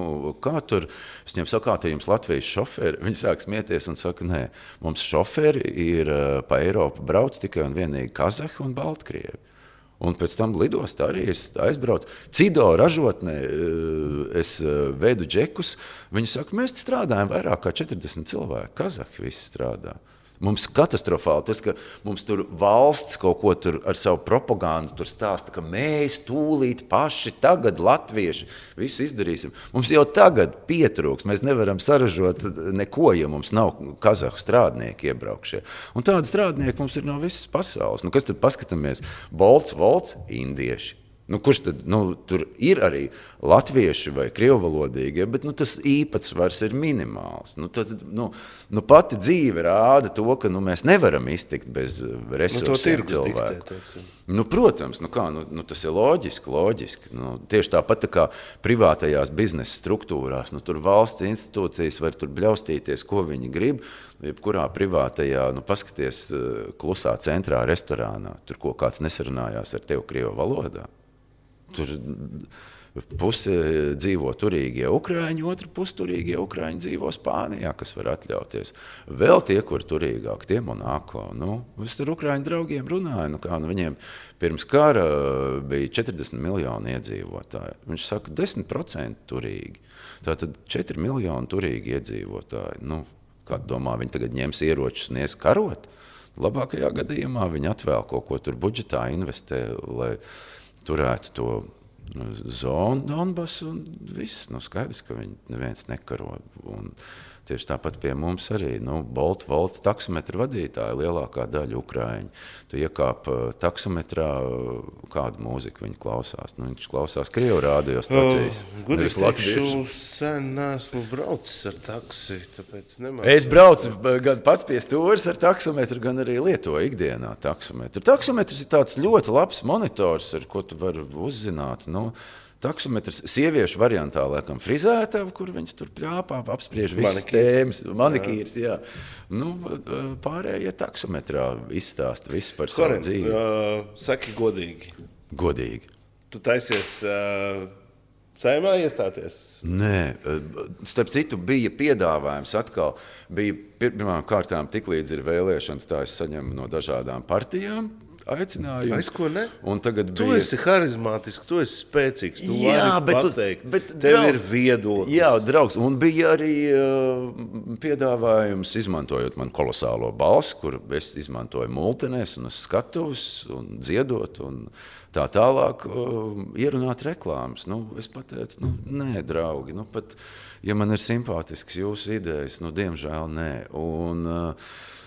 kā tur? Es viņiem saku, kā te jums Latvijas šoferi? Viņi sāk smieties un saka, nē, mums šoferi ir pa Eiropu brauc tikai un vienīgi Kazahi un Baltkrievi. Un pēc tam lidostā arī es aizbraucu. Cido ražotnē es vedu džekus. Viņi saka, mēs strādājam vairāk kā 40 cilvēki. Kazahi visi strādā. Mums katastrofāli tas, ka mums tur valsts kaut ko tur ar savu propagandu tur stāsta, ka mēs tūlīt paši tagad latvieši visu izdarīsim. Mums jau tagad pietrūks, mēs nevaram saražot neko, ja mums nav kazahu strādnieki iebraukšie. Un tādi strādnieki mums ir no visas pasaules. Kas tad paskatāmies? Bolts, volts, indieši. Kurš tad, tur ir arī latvieši vai krievvalodīgi, ja, bet tas īpatsvars ir minimāls. Pati dzīve rāda to, ka mēs nevaram iztikt bez resursiem cilvēku. Protams, tas ir loģiski. Tieši tāpat tā kā privātajās biznesa struktūrās, tur valsts institūcijas var tur bļaustīties, ko viņi grib, jebkurā privātajā, paskaties klusā centrā restorānā, tur ko kāds nesarunājās ar tevi krievu valodā. Tur Puse dzīvo turīgie ukrāņi, otra puse turīgie ukrāņi dzīvo Spānijā, kas var atļauties. Vēl tie, kur turīgāk, tie Monako. Es ar ukrāņu draugiem runāju, viņiem pirms kara bija 40 miljoni iedzīvotāji. Viņš saka, 10% turīgi. Tātad 4 miljoni turīgi iedzīvotāji. Kā domā, viņi tagad ņems ieročus un ies karot? Labākajā gadījumā viņi atvēl kaut ko tur budžetā investē, lai turētu to zonu Donbasu un viss. Skaidrs, ka viņi neviens nekaro. Un tieši tāpat pie mums arī. Bolt, Volt taksometru vadītāji, lielākā daļa ukrāņi. Tu iekāp taksometrā, kādu mūziku viņi klausās. Viņš klausās Krievu rādio stācijas. Gudīgi teikšu, sen neesmu braucis ar taksi, tāpēc nemāc. Es braucu gan pats pie stūres ar taksometru, gan arī lietoju ikdienā taksometru. Taksometrs ir tāds ļoti labs monitors, ar ko tu vari uzzināt. Taksometrs sieviešu variantā, laikam, frizētava, kur viņas tur pļāpā, apspriež visas tēmas. Manikīrs, jā. Pārējie taksometrā izstāsta visu par savu dzīvi. Saki godīgi. Godīgi. Tu taisies Saeimā iestāties? Nē, starp citu bija piedāvājums atkal. Bija pirmām kārtām tiklīdz ir vēlēšanas, tā es saņemu no dažādām partijām. Aicinājumu. Es ko ne? Un tagad tu esi harizmātisks, tu esi spēcīgs, tu vari pateikt. Tev ir viedoklis. Jā, draugs. Un bija arī piedāvājums, izmantojot man kolosālo balsi, kur es izmantoju multenēs un uz skatuves un dziedot un tā tālāk ierunāt reklāmas. Es pateicu, nē, draugi, pat, ja man ir simpātisks jūsu idejas, diemžēl nē. Un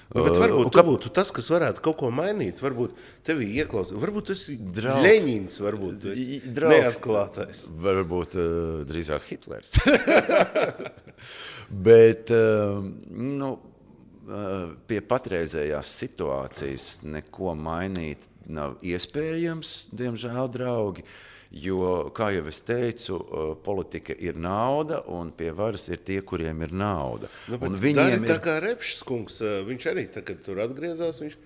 bet varbūt tu būtu tas, kas varētu kaut ko mainīt. Varbūt tevi ieklausīt. Varbūt tu esi Ļeņins, varbūt tu esi neatklātais. Varbūt drīzāk Hitlers. Bet pie patreizējās situācijas neko mainīt nav iespējams, diemžēl, draugi. Jo, kā jau es teicu, politika ir nauda, un pie varas ir tie, kuriem ir nauda. Viņiem tā kā Repšs kungs, viņš arī, kad tur atgriezās, viņš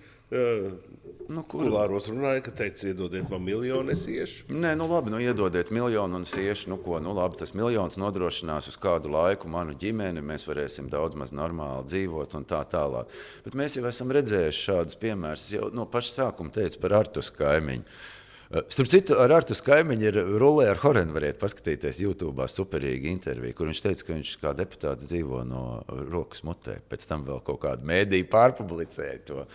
kulāros runāja, ka teica, iedodiet man miljonu, es iešu. Nē, labi, iedodiet miljonu un es iešu, labi, tas miljons nodrošinās uz kādu laiku manu ģimeni, mēs varēsim daudz maz normāli dzīvot un tā tālāk. Bet mēs jau esam redzējuši šādus piemērus, jau no paša sākuma teicu par Artus kaimiņu. Starp citu, ar Artus kaimiņu ir Rulē ar Horenu, variet paskatīties YouTube'ā superīgi interviju, kur viņš teica, ka viņš kā deputāts dzīvo no rokas mutē. Pēc tam vēl kaut kādu mēdīju pārpublicēja to.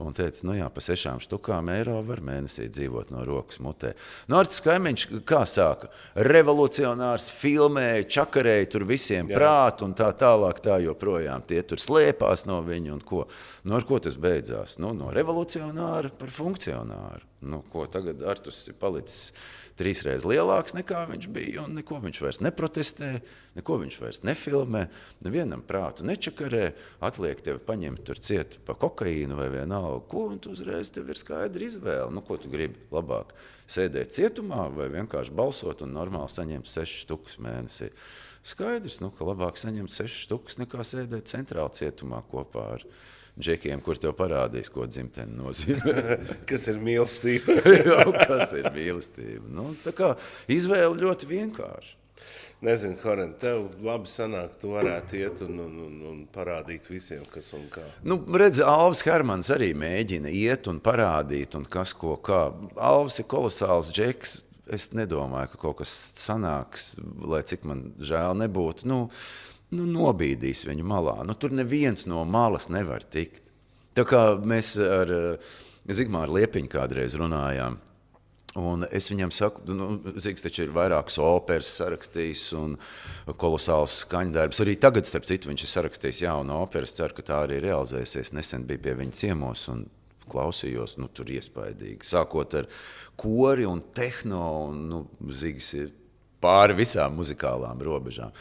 Un teica, pa 6 štukām eiro var mēnesī dzīvot no rokas mutē. Artus kaimiņš kā sāka? Revolucionārs, filmēja, čakarēja tur visiem prātu un tā tālāk tā joprojām. Tie tur slēpās no viņu un ko. Ar ko tas beidzās? No revolucionāra par funkcionāru. Ko tagad Artus ir palicis 3 reizes lielāks nekā viņš bija, un neko viņš vairs neprotestē, neko viņš vairs nefilmē, nevienam prātu nečakarē, atliek tevi paņemt tur ciet pa kokaīnu vai vienalga, ko, un tu uzreiz tev ir skaidra izvēle. Ko tu gribi labāk? Sēdēt cietumā vai vienkārši balsot un normāli saņemt 6 štukas mēnesī? Skaidrs, ka labāk saņemt 6 štukas nekā sēdēt centrāli cietumā kopā ar džekiem, kur tev parādīs, ko dzimteni nozīmē. Kas ir mīlestība? Kas ir mīlestība? Tā kā izvēle ļoti vienkārši. Nezinu, Horen, tev labi sanāk, tu varētu iet un parādīt visiem, kas un kā. Redz, Alvis Hermans arī mēģina iet un parādīt, un kas ko kā. Alvis ir kolosāls džeks. Es nedomāju, ka kaut kas sanāks, lai cik man žēl nebūtu. Nobīdīs viņu malā. Tur neviens no malas nevar tikt. Tā kā mēs ar Zigmāru Liepiņu kādreiz runājām, un es viņam saku, Zigs taču ir vairākas operas sarakstījis un kolosāls skaņdarbs. Arī tagad, starp citu, viņš ir sarakstījis jaunu operu. Es ceru, ka tā arī realizēsies. Nesen bija pie viņa ciemos un klausījos, tur iespaidīgi. Sākot ar kori un tehno, un Zigs ir pāri visām muzikālām robežām.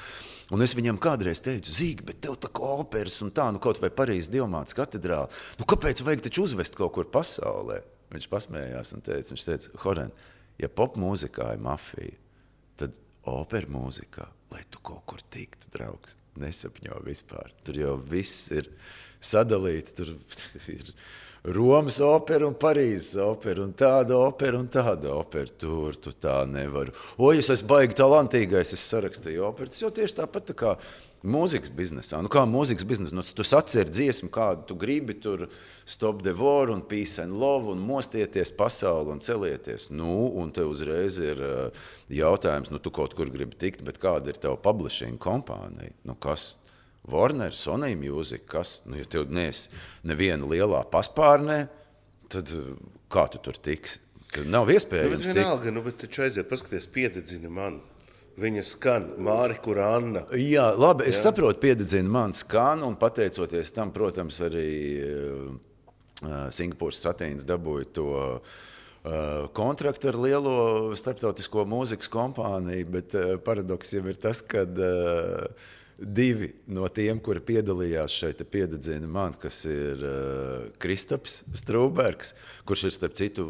Un es viņam kādreiz teicu, Zīgi, bet tev tā kā operas un tā, kaut vai Parīzes Dievmātes katedrāle, kāpēc vajag taču uzvest kaut kur pasaulē? Viņš pasmējās un teica, Horen, ja popmūzikā ir mafija, tad opera mūzikā, lai tu kaut kur tiktu, draugs, nesapņo vispār. Tur jau viss ir sadalīts. Tur ir Romas opera un Parīzes opera, un tāda opera. Tur tu tā nevaru. Es esmu baigi talantīgais, es sarakstīju operu. Tas jau tieši tāpat tā kā mūzikas biznesā. Nu, kā mūzikas biznesā? Nu, tu saceri dziesmu, kādu tu gribi, tur Stop the War un Peace and Love un mostieties pasauli un celieties. Nu, un tev uzreiz ir jautājums, nu, tu kaut kur gribi tikt, bet kāda ir tava publishing kompānija? Nu, kas? Warner, Sony Music, kas? Nu, ja tev neesi neviena lielā paspārnē, tad kā tu tur tiksi? Tad nav iespējams tikt. Vienalga, bet taču aiziet, paskaties, piededzina man. Viņa skan, Māri, kur Anna. Jā, labi, es saprotu, piededzina man skan, un pateicoties tam, protams, arī Singapūras Satīns dabūja to kontraktu ar lielo starptautisko mūzikas kompāniju, bet paradoks jau ir tas, kad divi no tiem, kuri piedalījās šeit piededzina man, kas ir Kristaps Strūbergs, kurš ir starp citu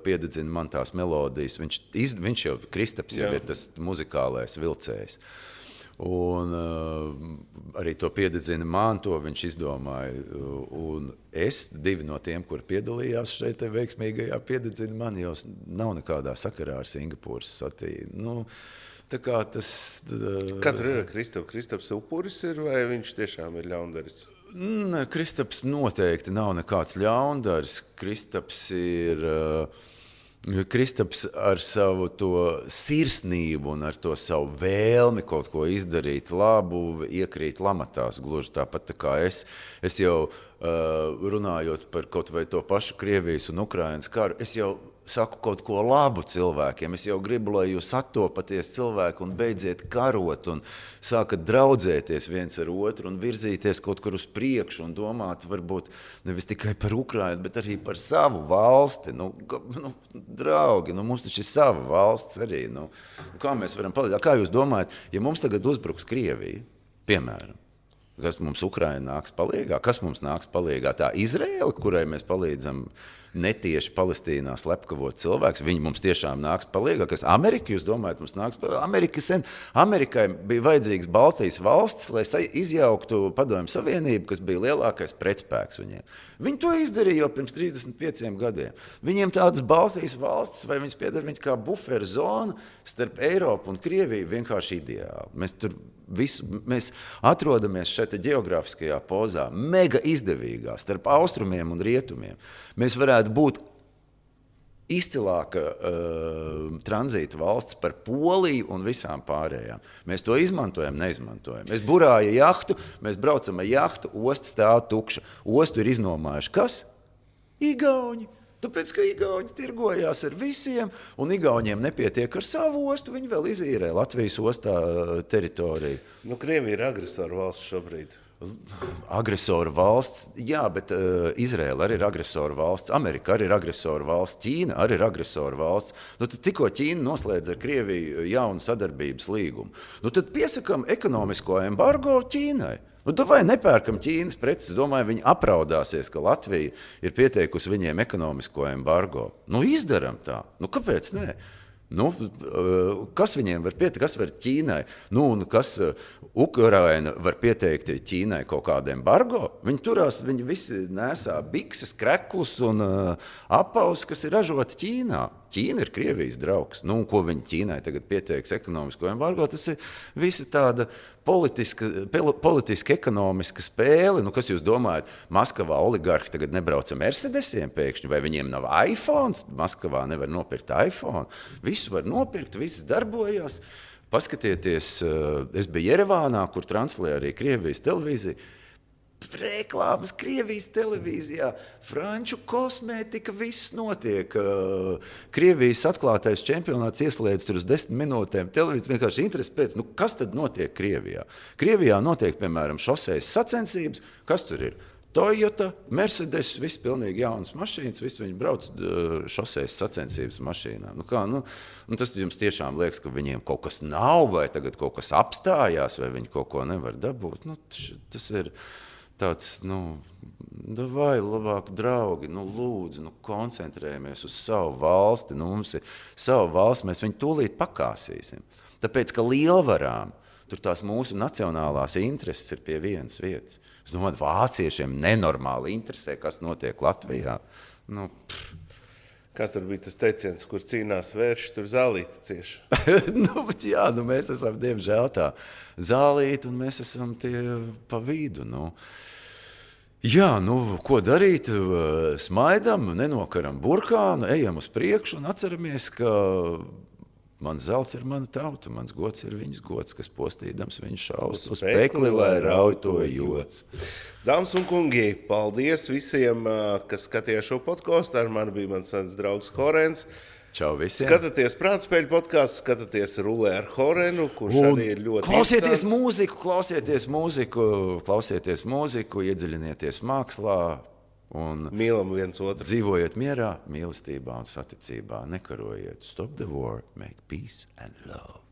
piededzina man tās melodijas. Viņš jau Kristaps jau ir tas muzikālais vilcējs. Un arī to piededzina man, to viņš izdomāja. Un divi no tiem, kuri piedalījās šeit veiksmīgajā piededzina man, jau nav nekādā sakarā ar Singapūras Satīnu. Nu, tā kā tas... Kā tur ir Kristaps upuris ir, vai viņš tiešām ir ļaundaris? Kristaps noteikti nav nekāds ļaundaris. Kristaps ar savu to sirsnību un ar to savu vēlmi kaut ko izdarīt labu, iekrīt lamatās gluži tāpat tā kā es. Es jau runājot par kaut vai to pašu Krievijas un Ukrainas karu, es jau saku kaut ko labu cilvēkiem. Es jau gribu, lai jūs attopaties cilvēki un beidziet karot un sākat draudzēties viens ar otru un virzīties kaut kur uz priekšu un domāt varbūt nevis tikai par Ukrainu, bet arī par savu valsti. Draugi, mums taču ir sava valsts arī. Kā mēs varam palīdzēt? Kā jūs domājat, ja mums tagad uzbruks Krievija, piemēram, kas mums Ukraina nāks palīgā? Kas mums nāks palīgā? Tā Izraēla, kurai mēs palīdzam netieši Palestīnā slepkavot cilvēks, viņi mums tiešām nāks palīgā. Kas Amerika, jūs domājat, mums nāks palīgā? Amerikai bija vajadzīgs Baltijas valstis, lai izjauktu Padomju Savienību, kas bija lielākais pretspēks viņiem. Viņi to izdarīja jau pirms 35 gadiem. Viņiem tādas Baltijas valstis, vai viņas piedara kā buferu zona starp Eiropu un Krieviju, vienkārši ideāli. Mēs atrodamies šeit ģeogrāfiskajā pozā, mega izdevīgā, starp austrumiem un rietumiem. Mēs varētu būt izcilāka tranzīta valsts par Poliju un visām pārējām. Mēs to izmantojam, neizmantojam. Mēs burāja jahtu, mēs braucam ar jahtu, osta stāv tukša. Ostu ir iznomājuši kas? Igauņi. Tāpēc, ka Igauni tirgojās ar visiem, un Igauniem nepietiek ar savu ostu, viņi vēl izīrē Latvijas ostā teritoriju. Krievija ir agresoru valsts šobrīd. Agresoru valsts, jā, bet Izraela arī ir agresoru valsts, Amerika arī ir agresoru valsts, Ķīna arī ir agresoru valsts. Tad tikko Ķīna noslēdz ar Krieviju jaunu sadarbības līgumu. Tad piesakam ekonomisko embargo Ķīnai. Vai nepērkam Ķīnas preces? Domāju, viņi apraudāsies, ka Latvija ir pieteikusi viņiem ekonomisko embargo. Izdaram tā. Kāpēc ne? Kas viņiem var pieteikt? Kas var Ķīnai? Kas Ukraina var pieteikt Ķīnai kaut kādu embargo? Viņi turās, viņi visi nesā bikses, kreklus un apaus, kas ir ražoti Ķīnā. Ķīna ir Krievijas draugs. Ko viņi Ķīnai tagad pieteiks ekonomisko embargo? Tas ir visa tāda politiska ekonomiska spēle. Kas jūs domājat? Maskavā oligarhi tagad nebrauca Mercedesiem pēkšņi, vai viņiem nav iPhones? Maskavā nevar nopirkt iPhone. Visu var nopirkt, viss darbojās. Paskatieties, es biju Jerevānā, kur translēja arī Krievijas televīzija. Reklāmas Krievijas televīzijā, franču kosmētika, viss notiek. Krievijas atklātais čempionāts ieslēdz tur uz 10 minūtēm. Televīzija vienkārši interesi pēc, kas tad notiek Krievijā? Krievijā notiek, piemēram, šosejas sacensības. Kas tur ir? Toyota, Mercedes, viss pilnīgi jaunas mašīnas, visi viņi brauc šosejas sacensības mašīnām. Tas jums tiešām liekas, ka viņiem kaut kas nav, vai tagad kaut kas apstājās, vai viņi kaut ko nevar dabūt. Tas ir tāds, vai labāk draugi, lūdzu, koncentrējamies uz savu valsti. Mums ir sava valsts, mēs viņu tūlīt pakāsīsim. Tāpēc, ka lielvarām Tur tās mūsu nacionālās intereses ir pie vienas vietas. Es domāju, vāciešiem nenormāli interesē, kas notiek Latvijā. Nu, Kas tur bija tas teiciens, kur cīnās vērši, tur zālīti cieši? Mēs esam, diemžēl, tā zālīti, un mēs esam tie pa vidu. Ko darīt? Smaidam, nenokaram burkānu, ejam uz priekšu un atceramies, ka mans zelts ir mana tauta, mans gods ir viņas gods, kas postīdams viņš šaust uz pekli, lai rauj to jods. Dāmas un kungi, paldies visiem, kas skatījās šo podcastu. Ar mani bija mans sens draugs Horens. Čau visiem. Skatāties Prātspēļu podcastu, skatāties Rulē ar Horenu, kurš arī ir ļoti klausieties mūziku, iedziļinieties mākslā un mīlam viens otru. Dzīvojiet mierā, mīlestībā un saticībā. Nekarojiet. Stop the war, make peace and love.